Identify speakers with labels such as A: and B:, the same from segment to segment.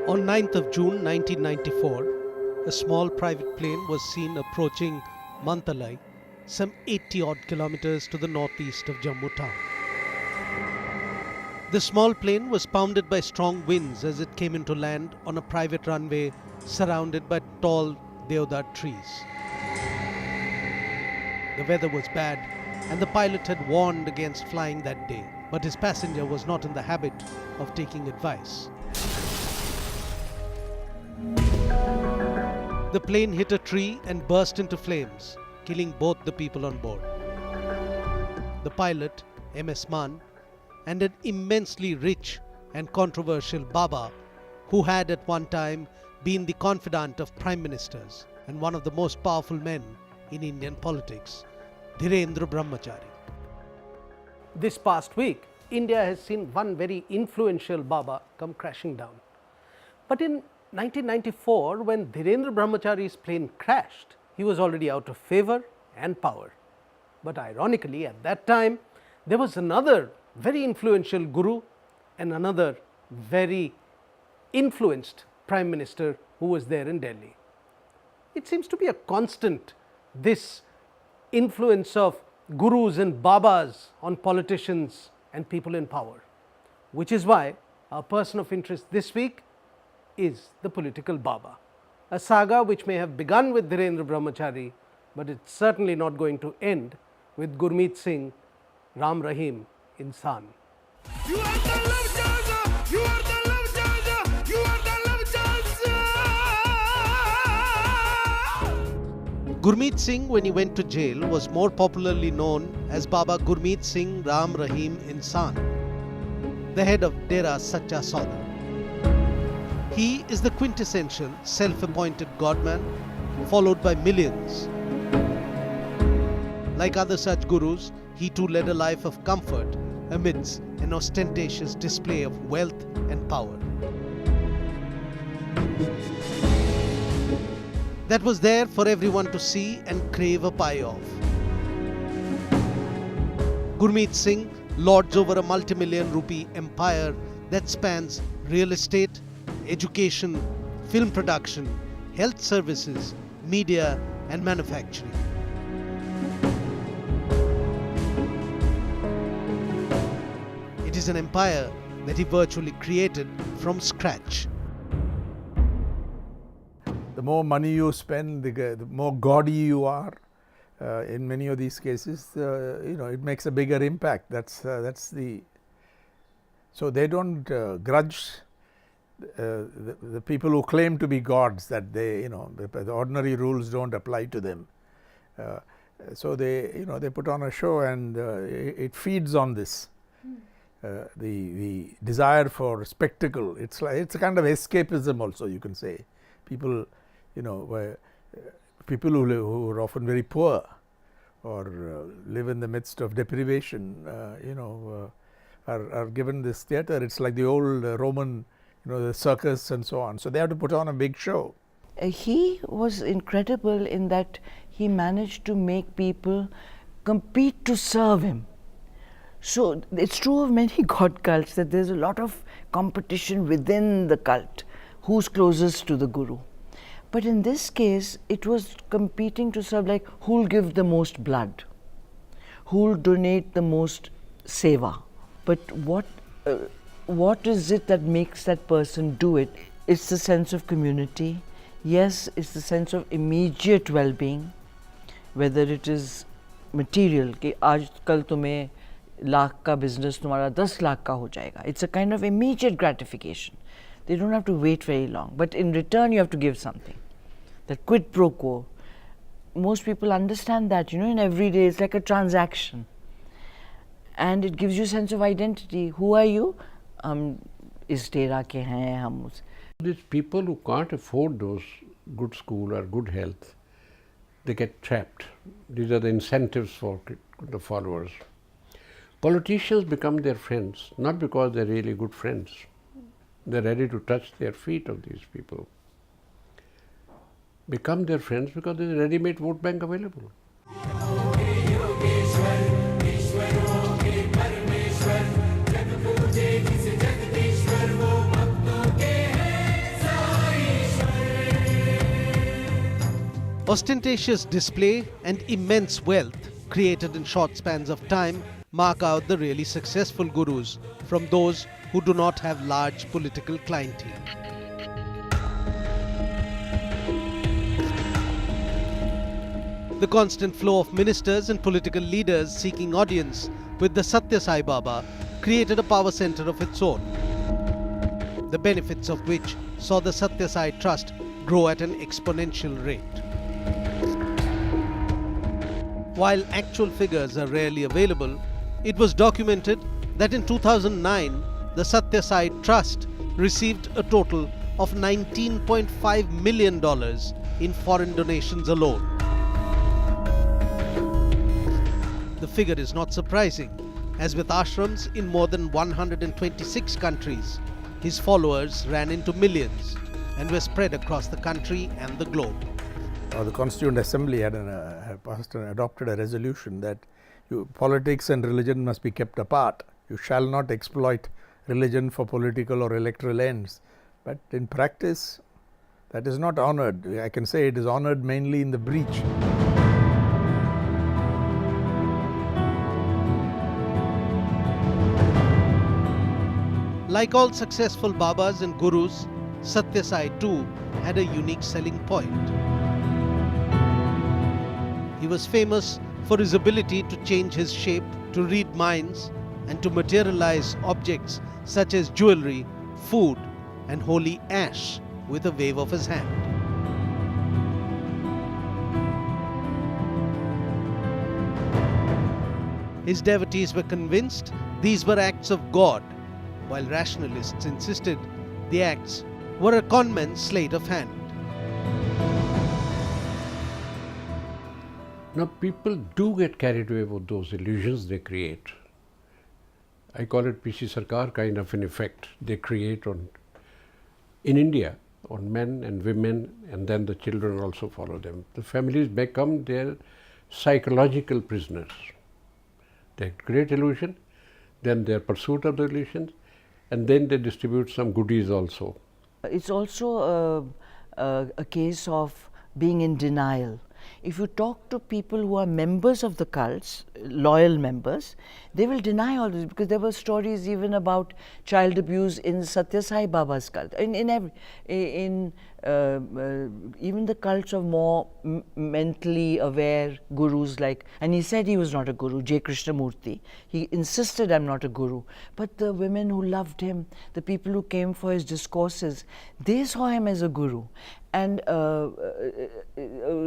A: On 9th of June 1994, a small private plane was seen approaching Mantalai, some 80-odd kilometers to the northeast of Jammu town. The small plane was pounded by strong winds as it came into land on a private runway surrounded by tall deodar trees. The weather was bad and the pilot had warned against flying that day, but his passenger was not in the habit of taking advice. The plane hit a tree and burst into flames, killing both the people on board. The pilot, M.S. Mann, and an immensely rich and controversial Baba, who had at one time been the confidant of prime ministers and one of the most powerful men in Indian politics, Dhirendra Brahmachari. This past week, India has seen one very influential Baba come crashing down. But in 1994, when Dhirendra Brahmachari's plane crashed, he was already out of favor and power. But ironically, at that time, there was another very influential guru and another very influenced prime minister who was there in Delhi. It seems to be a constant, this influence of gurus and babas on politicians and people in power, which is why our person of interest this week is the political Baba, a saga which may have begun with Dhirendra Brahmachari, but it's certainly not going to end with Gurmeet Singh, Rahim, Insaan.
B: You are the love charger, you are the love charger, you are the love charger.
A: Gurmeet Singh, when he went to jail, was more popularly known as Baba Gurmeet Singh Rahim Insaan, the head of Dera Sacha Sauda. He is the quintessential self-appointed godman, followed by millions. Like other such gurus, he too led a life of comfort amidst an ostentatious display of wealth and power. That was there for everyone to see and crave a pie of. Gurmeet Singh lords over a multi-million rupee empire that spans real estate, education, film production, health services, media and manufacturing. It is an empire that he virtually created from scratch.
C: The more money you spend, the more gaudy you are. In many of these cases, it makes a bigger impact. That's the. So they don't grudge the people who claim to be gods, that they, the ordinary rules don't apply to them. So they, they put on a show, and it feeds on this. The desire for spectacle. It's a kind of escapism also, you can say. People, people who are often very poor or live in the midst of deprivation, are given this theatre. It's like the old Roman, the circus and so on. So they have to put on a big show.
D: He was incredible in that he managed to make people compete to serve him. So it's true of many god cults that there's a lot of competition within the cult, who's closest to the guru. But in this case, it was competing to serve, like who'll give the most blood, who'll donate the most seva. But what is it that makes that person do it? It's the sense of community. Yes, it's the sense of immediate well-being, whether it is material, कि आज कल तुम्हें लाख का business तुम्हारा 10 लाख का हो जाएगा. It's a kind of immediate gratification. They don't have to wait very long, but in return you have to give something. That quid pro quo. Most people understand that, in every day it's like a transaction. And it gives you a sense of identity. Who are you? Is Dera ke hain, hum us.
E: These people who can't afford those good school or good health, they get trapped. These are the incentives for the followers. Politicians become their friends, not because they're really good friends. They're ready to touch their feet of these people. Become their friends because there's a ready-made vote bank available.
A: Ostentatious display and immense wealth created in short spans of time mark out the really successful gurus from those who do not have large political clientele. The constant flow of ministers and political leaders seeking audience with the Satya Sai Baba created a power center of its own, the benefits of which saw the Satya Sai Trust grow at an exponential rate. While actual figures are rarely available, it was documented that in 2009, the Satya Sai Trust received a total of $19.5 million in foreign donations alone. The figure is not surprising, as with ashrams in more than 126 countries, his followers ran into millions and were spread across the country and the globe.
C: The Constituent Assembly had adopted a resolution that politics and religion must be kept apart. You shall not exploit religion for political or electoral ends. But in practice, that is not honored. I can say it is honored mainly in the breach.
A: Like all successful Babas and Gurus, Satya Sai too had a unique selling point. He was famous for his ability to change his shape, to read minds, and to materialize objects such as jewelry, food, and holy ash with a wave of his hand. His devotees were convinced these were acts of God, while rationalists insisted the acts were a conman's sleight of hand.
E: Now people do get carried away with those illusions they create. I call it PC Sarkar kind of an effect they create in India on men and women, and then the children also follow them. The families become their psychological prisoners. They create illusion, then their pursuit of the illusions, and then they distribute some goodies also.
D: It's also a case of being in denial. If you talk to people who are members of the cults, loyal members, they will deny all this, because there were stories even about child abuse in Satya Sai Baba's cult, even the cults of more mentally aware gurus, like, and he said he was not a guru, J. Krishnamurti. He insisted, I'm not a guru. But the women who loved him, the people who came for his discourses, they saw him as a guru. And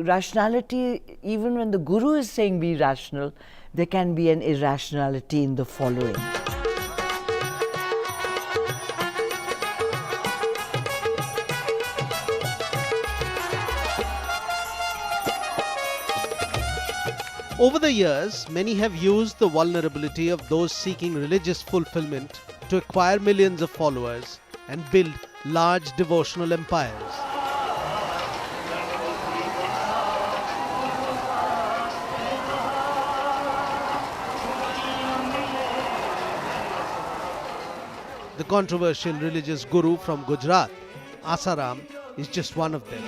D: rationality, even when the guru is saying be rational, there can be an irrationality in the following.
A: Over the years, many have used the vulnerability of those seeking religious fulfillment to acquire millions of followers and build large devotional empires. The controversial religious guru from Gujarat, Asaram, is just one of them.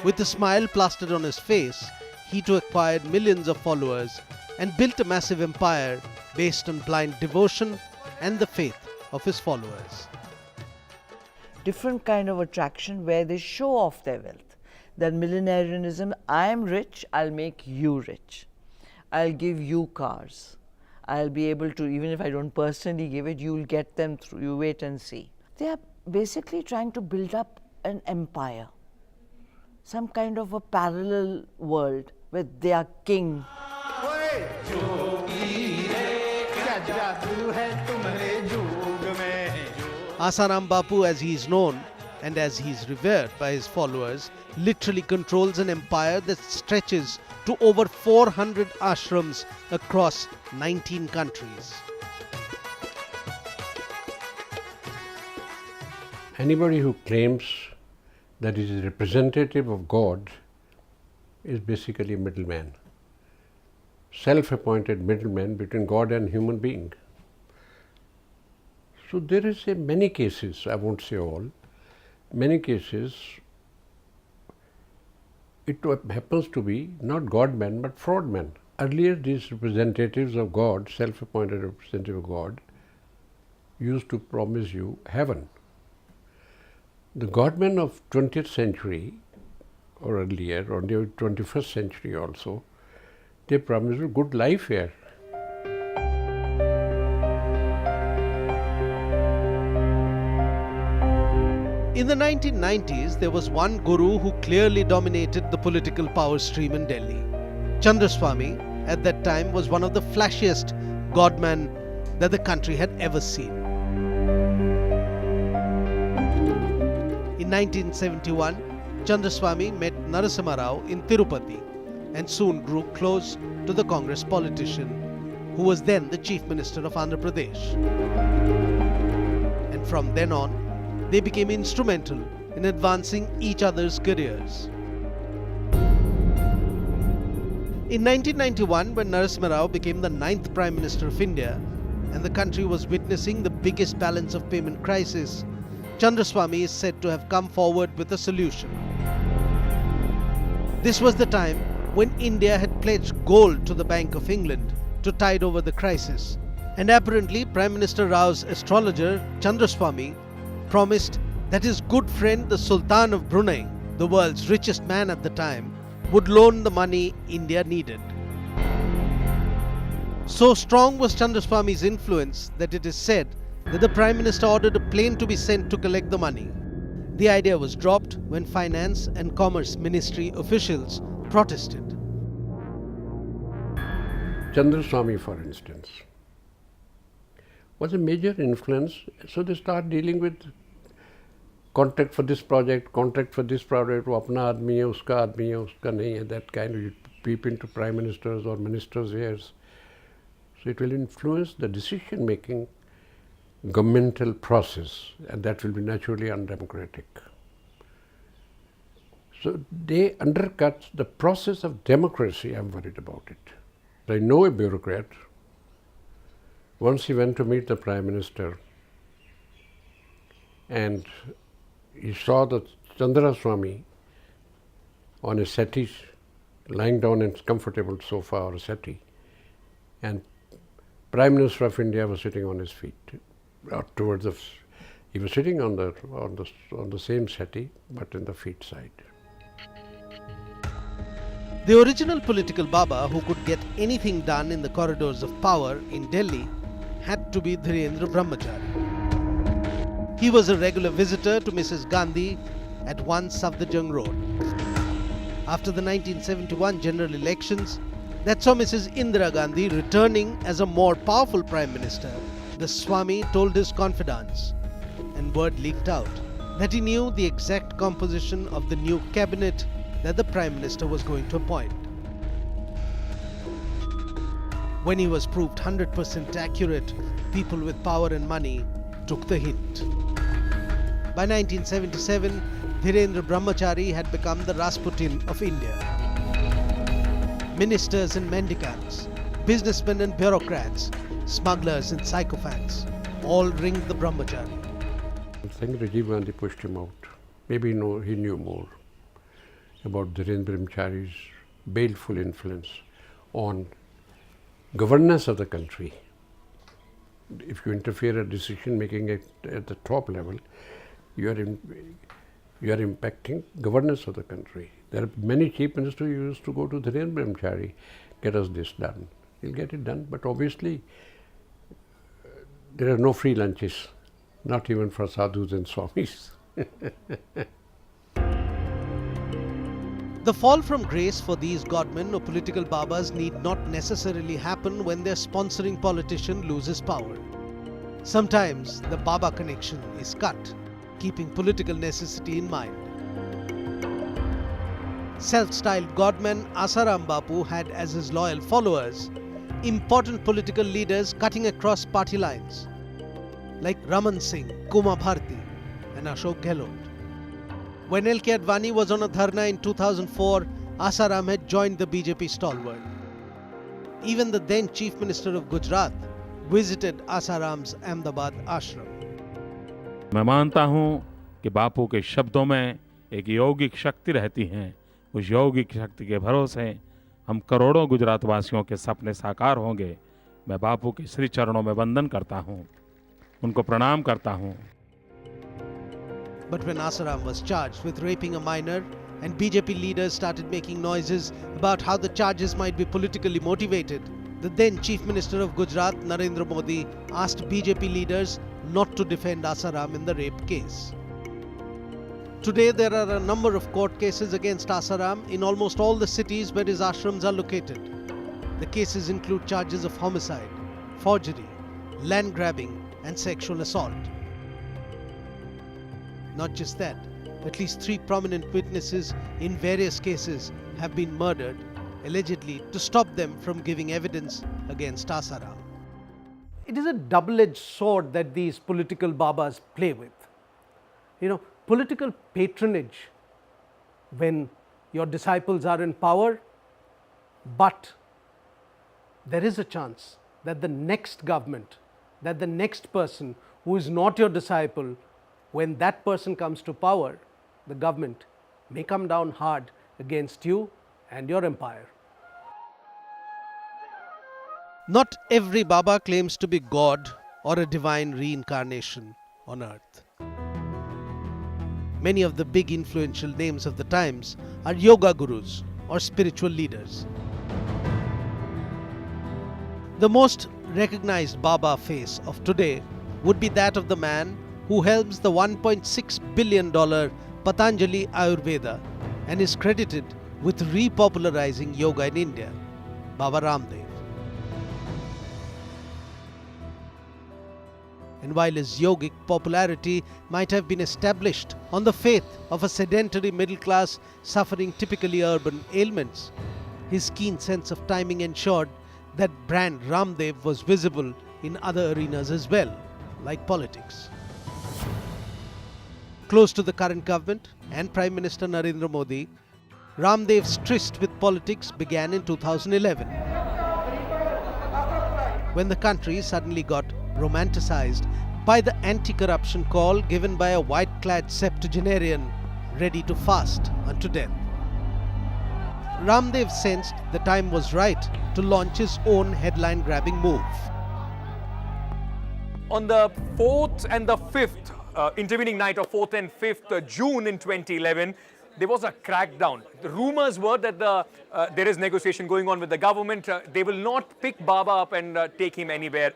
A: With a smile plastered on his face, he too acquired millions of followers and built a massive empire based on blind devotion and the faith of his followers.
D: Different kind of attraction where they show off their wealth. That millenarianism, I am rich, I'll make you rich. I'll give you cars. I'll be able to, even if I don't personally give it, you'll get them through, you wait and see. They are basically trying to build up an empire, some kind of a parallel world where they are king.
A: Asaram Bapu, as he is known and as he is revered by his followers, literally controls an empire that stretches to over 400 ashrams across 19 countries.
E: Anybody who claims that he is a representative of God is basically a middleman, self-appointed middleman between God and human being. So there is many cases, I won't say all, many cases it happens to be not God men but fraud men. Earlier, these representatives of God, self-appointed representative of God, used to promise you heaven. The godmen of 20th century or earlier, or the 21st century also, they promise you good life here.
A: In the 1990s, there was one guru who clearly dominated the political power stream in Delhi. Chandraswami, at that time, was one of the flashiest godmen that the country had ever seen. In 1971, Chandraswami met Narasimha Rao in Tirupati and soon grew close to the Congress politician who was then the Chief Minister of Andhra Pradesh. And from then on, they became instrumental in advancing each other's careers. In 1991, when Narasimha Rao became the 9th Prime Minister of India and the country was witnessing the biggest balance of payment crisis, Chandraswami is said to have come forward with a solution. This was the time when India had pledged gold to the Bank of England to tide over the crisis, and apparently Prime Minister Rao's astrologer Chandraswami promised that his good friend the Sultan of Brunei, the world's richest man at the time, would loan the money India needed. So strong was Chandraswami's influence that it is said that the Prime Minister ordered a plane to be sent to collect the money. The idea was dropped when Finance and Commerce Ministry officials protested.
E: Chandraswami, for instance, was a major influence, so they start dealing with contract for this project, वो अपना आदमी है, उसका आदमी है, उसका नहीं है, that kind of, you peep into prime ministers or ministers' ears. So it will influence the decision making governmental process, and that will be naturally undemocratic. So they undercut the process of democracy. I'm worried about it. I know a bureaucrat. Once he went to meet the Prime Minister and he saw the Chandraswamy on a settee, lying down in a comfortable sofa or a settee, and Prime Minister of India was sitting on his feet. Towards the, he was sitting on the same settee, but in the feet side.
A: The original political Baba who could get anything done in the corridors of power in Delhi had to be Dhirendra Brahmachari. He was a regular visitor to Mrs. Gandhi at 1 Safdarjung Road. After the 1971 general elections that saw Mrs. Indira Gandhi returning as a more powerful Prime Minister, the Swami told his confidants, and word leaked out, that he knew the exact composition of the new cabinet that the Prime Minister was going to appoint. When he was proved 100% accurate, people with power and money took the hint. By 1977, Dhirendra Brahmachari had become the Rasputin of India. Ministers and mendicants, businessmen and bureaucrats, smugglers and sycophants, all ringed the Brahmachari.
E: I think Rajiv Gandhi pushed him out. Maybe he knew more about Dhirendra Brahmachari's baleful influence on governance of the country. If you interfere in decision making at the top level, you are impacting governance of the country. There are many chief ministers who used to go to Dhirendra Brahmachari, get us this done. He'll get it done, but obviously there are no free lunches, not even for sadhus and swamis.
A: The fall from grace for these godmen or political babas need not necessarily happen when their sponsoring politician loses power. Sometimes the Baba connection is cut, keeping political necessity in mind. Self-styled godman Asaram Bapu had as his loyal followers important political leaders cutting across party lines, like Raman Singh, Kuma Bharti and Ashok Gehlot. When L.K. Advani was on a dharna in 2004, Asaram had joined the BJP stalwart. Even the then Chief Minister of Gujarat visited Asaram's Ahmedabad ashram.
F: मैं मानता हूं कि बापू के शब्दों में एक यौगिक शक्ति रहती है, उस यौगिक शक्ति के भरोसे हम करोड़ों गुजरात वासियों के सपने साकार होंगे। मैं बापू के श्री चरणों में वंदन करता हूँ, उनको प्रणाम करता हूँ।
A: But when Asaram was charged with raping a minor and BJP leaders started making noises about how the charges might be politically motivated, the then Chief Minister of Gujarat, Narendra Modi, asked BJP leaders not to defend Asaram in the rape case. Today there are a number of court cases against Asaram in almost all the cities where his ashrams are located. The cases include charges of homicide, forgery, land grabbing and sexual assault. Not just that, at least 3 prominent witnesses in various cases have been murdered, allegedly to stop them from giving evidence against Asaram.
G: It is a double-edged sword that these political babas play with. You know, political patronage when your disciples are in power, but there is a chance that the next government, that the next person who is not your disciple, when that person comes to power, the government may come down hard against you and your empire.
A: Not every Baba claims to be God or a divine reincarnation on earth. Many of the big influential names of the times are yoga gurus or spiritual leaders. The most recognized Baba face of today would be that of the man who helms the $1.6 billion Patanjali Ayurveda and is credited with repopularizing yoga in India, Baba Ramdev. And while his yogic popularity might have been established on the faith of a sedentary middle class suffering typically urban ailments, his keen sense of timing ensured that brand Ramdev was visible in other arenas as well, like politics. Close to the current government and Prime Minister Narendra Modi, Ramdev's tryst with politics began in 2011, when the country suddenly got romanticized by the anti-corruption call given by a white-clad septuagenarian ready to fast unto death. Ramdev sensed the time was right to launch his own headline-grabbing move.
H: On the 4th and the 5th, intervening night of 4th and 5th June in 2011, there was a crackdown. The rumors were that there is negotiation going on with the government. They will not pick Baba up and take him anywhere.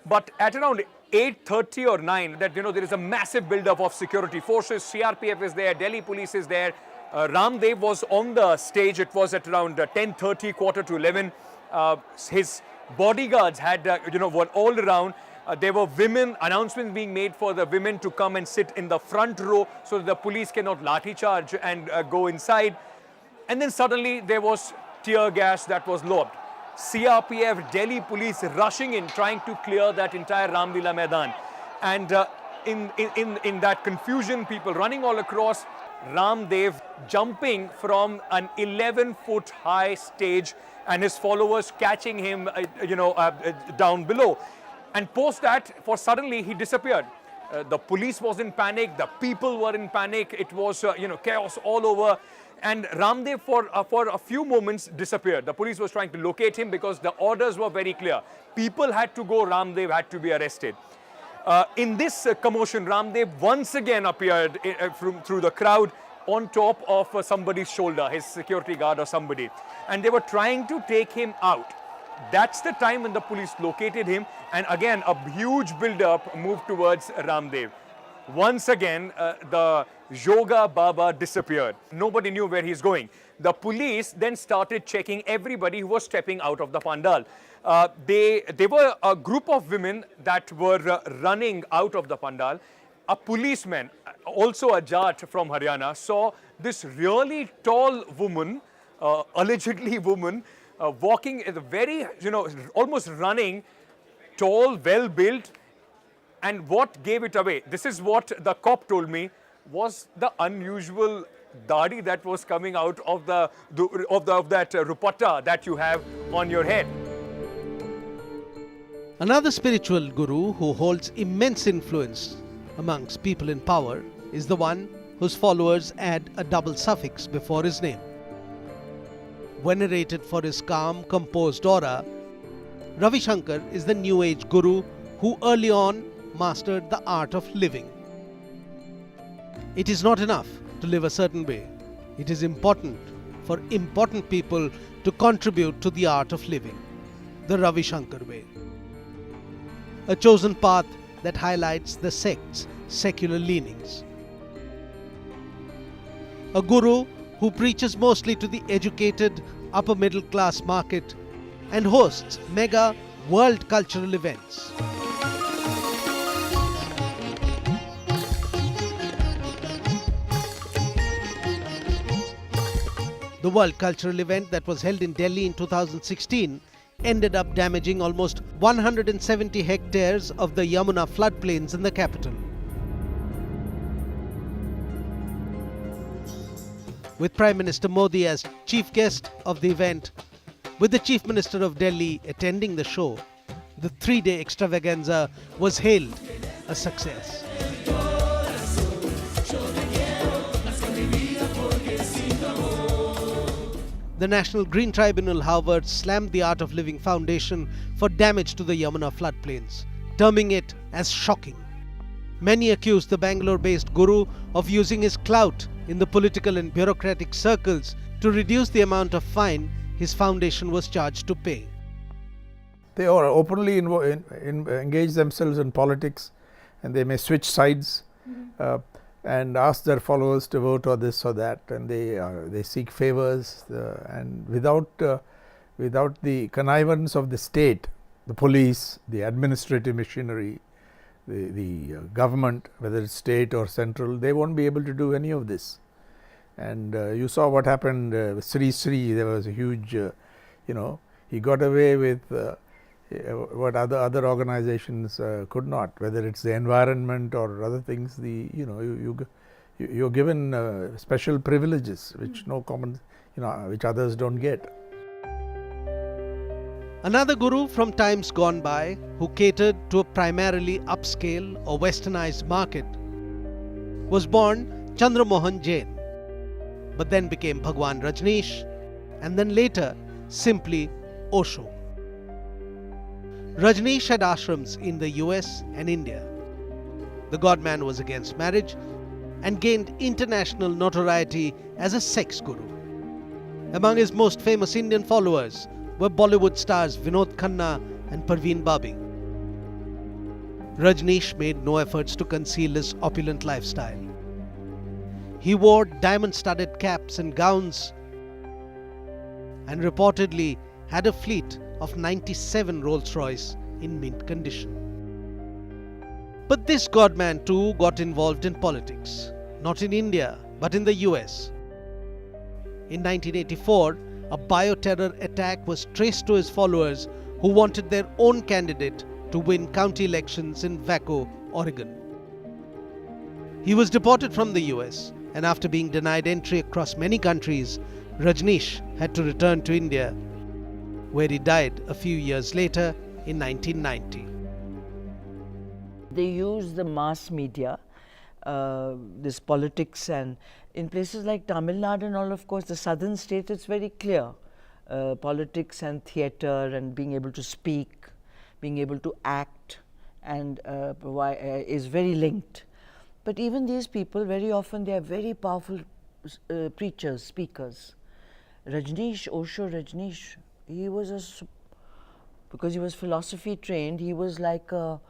H: But at around 8:30 or 9, that there is a massive build-up of security forces. CRPF is there, Delhi police is there. Ramdev was on the stage. It was at around 10:30, quarter to 11. His bodyguards had, were all around. There were women, announcements being made for the women to come and sit in the front row so that the police cannot lathi charge and go inside. And then suddenly there was tear gas that was lobbed. CRPF, Delhi police rushing in, trying to clear that entire Ramlila Maidan. And in that confusion, people running all across, Ramdev jumping from an 11-foot high stage and his followers catching him, down below. And post that, suddenly he disappeared. The police was in panic, the people were in panic, it was, chaos all over. And Ramdev for a few moments disappeared. The police was trying to locate him because the orders were very clear. People had to go, Ramdev had to be arrested. In this commotion, Ramdev once again appeared through the crowd on top of somebody's shoulder, his security guard or somebody. And they were trying to take him out. That's the time when the police located him, and again a huge build-up moved towards Ramdev. Once again, the Yoga Baba disappeared. Nobody knew where he's going. The police then started checking everybody who was stepping out of the pandal. They were a group of women that were running out of the pandal. A policeman, also a Jat from Haryana, saw this really tall woman, allegedly woman, walking in a very, almost running, tall, well-built. And what gave it away, this is what the cop told me, was the unusual dadi that was coming out of that rupatta that you have on your head.
A: Another spiritual guru who holds immense influence amongst people in power is the one whose followers add a double suffix before his name, venerated for his calm, composed aura, Ravi Shankar is the New Age guru who early on mastered the art of living. It is not enough to live a certain way. It is important for important people to contribute to the art of living, the Ravi Shankar way. A chosen path that highlights the sect's secular leanings. A guru who preaches mostly to the educated upper middle class market and hosts mega world cultural events. The World Cultural Event that was held in Delhi in 2016 ended up damaging almost 170 hectares of the Yamuna floodplains in the capital. With Prime Minister Modi as chief guest of the event, with the Chief Minister of Delhi attending the show, the 3-day extravaganza was hailed a success. The National Green Tribunal, however, slammed the Art of Living Foundation for damage to the Yamuna floodplains, terming it as shocking. Many accused the Bangalore-based guru of using his clout in the political and bureaucratic circles to reduce the amount of fine his foundation was charged to pay.
C: They are openly engage themselves in politics, and they may switch sides and ask their followers to vote or this or that, and they seek favors, and without the connivance of the state, the police, the administrative machinery, the government, whether it's state or central, they won't be able to do any of this. And you saw what happened with Sri. There was a huge, he got away with what other organizations could not, whether it's the environment or other things. You're given special privileges which no common, which others don't get.
A: Another guru from times gone by who catered to a primarily upscale or westernized market was born Chandra Mohan Jain, but then became Bhagwan Rajneesh, and then later simply Osho. Rajneesh had ashrams in the US and India. The Godman was against marriage and gained international notoriety as a sex guru. Among his most famous Indian followers were Bollywood stars Vinod Khanna and Parveen Babi. Rajneesh made no efforts to conceal his opulent lifestyle. He wore diamond-studded caps and gowns and reportedly had a fleet of 97 Rolls-Royce in mint condition. But this Godman too got involved in politics, not in India but in the US. In 1984, a bioterror attack was traced to his followers who wanted their own candidate to win county elections in Waco, Oregon. He was deported from the US, and after being denied entry across many countries, Rajneesh had to return to India, where he died a few years later in 1990.
D: They use the mass media, this politics, and in places like Tamil Nadu and all, of course, the southern states, it's very clear. Politics and theatre and being able to speak, being able to act and is very linked. But even these people, very often they are very powerful preachers, speakers. Osho Rajneesh, he was because he was philosophy trained, he was like a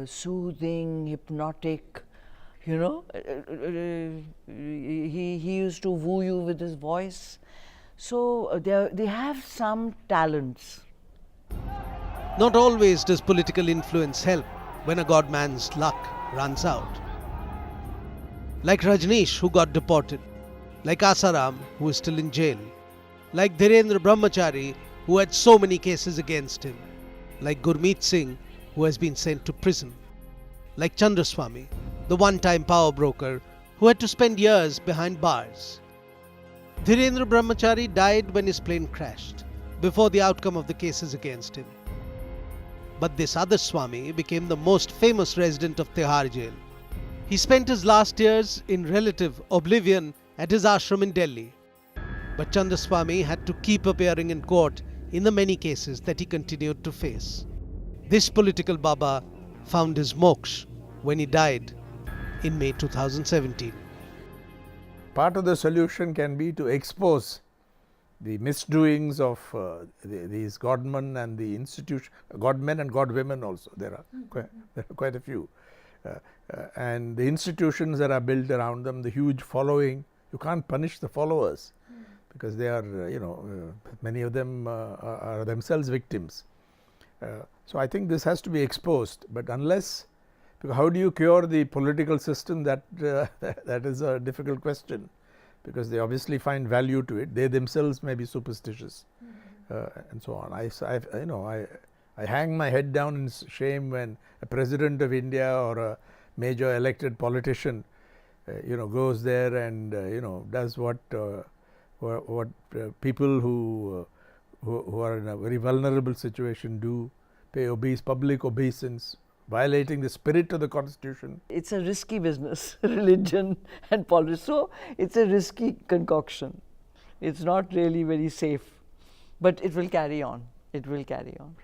D: soothing, hypnotic, he used to woo you with his voice. So they have some talents.
A: Not always does political influence help when a godman's luck runs out. Like Rajneesh, who got deported, like Asaram, who is still in jail, like Dhirendra Brahmachari, who had so many cases against him, like Gurmeet Singh, who has been sent to prison, like Chandraswamy, the one-time power broker who had to spend years behind bars. Dhirendra Brahmachari died when his plane crashed, before the outcome of the cases against him. But this other Swami became the most famous resident of Tihar jail. He spent his last years in relative oblivion at his ashram in Delhi. But Chandaswamy had to keep appearing in court in the many cases that he continued to face. This political Baba found his moksha when he died in May 2017.
C: Part of the solution can be to expose the misdoings of these godmen and the institution, godmen and godwomen also. There are quite a few. And the institutions that are built around them, the huge following, you can't punish the followers because they are, many of them are themselves victims. So I think this has to be exposed, but unless, because how do you cure the political system? That is a difficult question, because they obviously find value to it. They themselves may be superstitious, and so on. I hang my head down in shame when a president of India or a major elected politician, goes there and does what people who are in a very vulnerable situation do, pay public obeisance, violating the spirit of the constitution.
D: It's a risky business, religion and politics. So it's a risky concoction. It's not really very safe, but it will carry on. It will carry on.